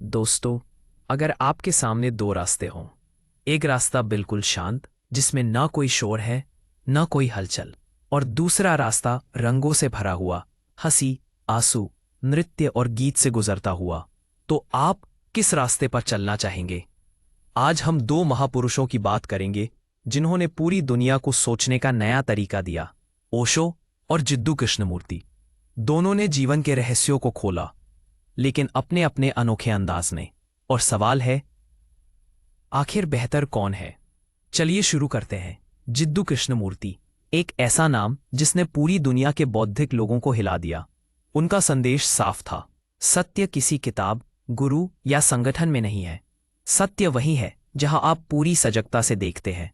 दोस्तों, अगर आपके सामने दो रास्ते हों, एक रास्ता बिल्कुल शांत जिसमें ना कोई शोर है ना कोई हलचल, और दूसरा रास्ता रंगों से भरा हुआ, हंसी, आंसू, नृत्य और गीत से गुजरता हुआ, तो आप किस रास्ते पर चलना चाहेंगे? आज हम दो महापुरुषों की बात करेंगे जिन्होंने पूरी दुनिया को सोचने का नया तरीका दिया, ओशो और जिद्दू कृष्णमूर्ति। दोनों ने जीवन के रहस्यों को खोला, लेकिन अपने अपने अनोखे अंदाज में। और सवाल है, आखिर बेहतर कौन है? चलिए शुरू करते हैं। जिद्दू कृष्णमूर्ति, एक ऐसा नाम जिसने पूरी दुनिया के बौद्धिक लोगों को हिला दिया। उनका संदेश साफ था, सत्य किसी किताब, गुरु या संगठन में नहीं है। सत्य वही है जहां आप पूरी सजगता से देखते हैं।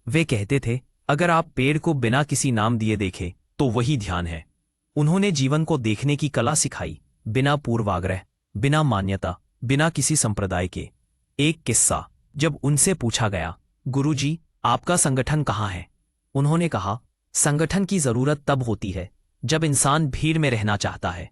वे कहते थे, अगर आप पेड़ को बिना किसी नाम दिए देखें तो वही ध्यान है। उन्होंने जीवन को देखने की कला सिखाई, बिना पूर्वाग्रह, बिना मान्यता, बिना किसी संप्रदाय के। एक किस्सा, जब उनसे पूछा गया, गुरुजी, आपका संगठन कहाँ है? उन्होंने कहा, संगठन की जरूरत तब होती है जब इंसान भीड़ में रहना चाहता है,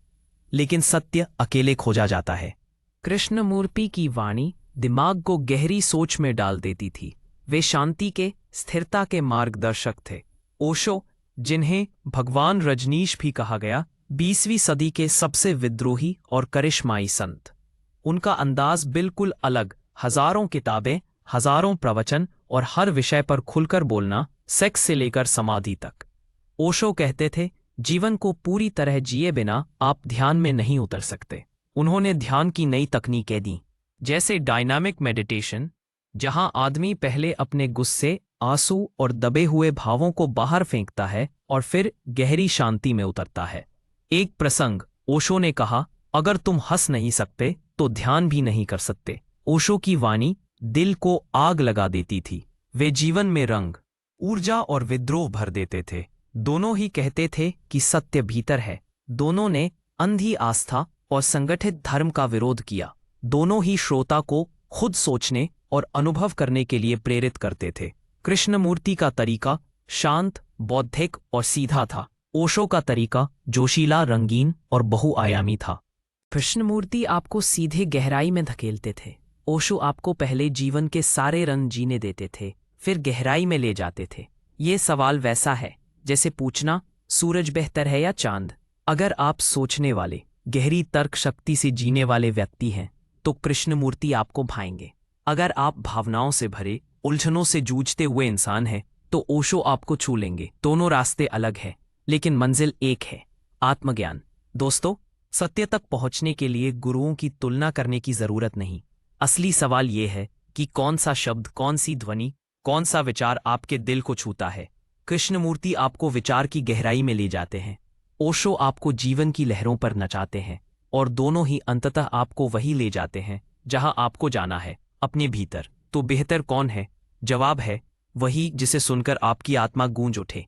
लेकिन सत्य अकेले खोजा जाता है। कृष्णमूर्ति की वाणी दिमाग को गहरी सोच में डाल देती थी। वे शांति के, स्थिरता के मार्गदर्शक थे। ओशो, जिन्हें भगवान रजनीश भी कहा गया, 20वीं सदी के सबसे विद्रोही और करिश्माई संत। उनका अंदाज बिल्कुल अलग, हजारों किताबें, हजारों प्रवचन और हर विषय पर खुलकर बोलना, सेक्स से लेकर समाधि तक। ओशो कहते थे, जीवन को पूरी तरह जिए बिना आप ध्यान में नहीं उतर सकते। उन्होंने ध्यान की नई तकनीकें दी, जैसे डायनामिक मेडिटेशन, जहां आदमी पहले अपने गुस्से, आंसू और दबे हुए भावों को बाहर फेंकता है और फिर गहरी शांति में उतरता है। एक प्रसंग, ओशो ने कहा, अगर तुम हंस नहीं सकते तो ध्यान भी नहीं कर सकते। ओशो की वाणी दिल को आग लगा देती थी। वे जीवन में रंग, ऊर्जा और विद्रोह भर देते थे। दोनों ही कहते थे कि सत्य भीतर है। दोनों ने अंधी आस्था और संगठित धर्म का विरोध किया। दोनों ही श्रोता को खुद सोचने और अनुभव करने के लिए प्रेरित करते थे। कृष्णमूर्ति का तरीका शांत, बौद्धिक और सीधा था। ओशो का तरीका जोशीला, रंगीन और बहुआयामी था। कृष्णमूर्ति आपको सीधे गहराई में धकेलते थे। ओशो आपको पहले जीवन के सारे रंग जीने देते थे, फिर गहराई में ले जाते थे। ये सवाल वैसा है जैसे पूछना, सूरज बेहतर है या चांद? अगर आप सोचने वाले, गहरी तर्क शक्ति से जीने वाले व्यक्ति हैं तो कृष्णमूर्ति आपको भाएंगे। अगर आप भावनाओं से भरे, उलझनों से जूझते हुए इंसान हैं तो ओशो आपको छू लेंगे। दोनों रास्ते अलग हैं, लेकिन मंजिल एक है, आत्मज्ञान। दोस्तों, सत्य तक पहुंचने के लिए गुरुओं की तुलना करने की जरूरत नहीं। असली सवाल यह है कि कौन सा शब्द, कौन सी ध्वनि, कौन सा विचार आपके दिल को छूता है। कृष्णमूर्ति आपको विचार की गहराई में ले जाते हैं, ओशो आपको जीवन की लहरों पर नचाते हैं, और दोनों ही अंततः आपको वही ले जाते हैं जहां आपको जाना है, अपने भीतर। तो बेहतर कौन है? जवाब है वही जिसे सुनकर आपकी आत्मा गूंज उठे।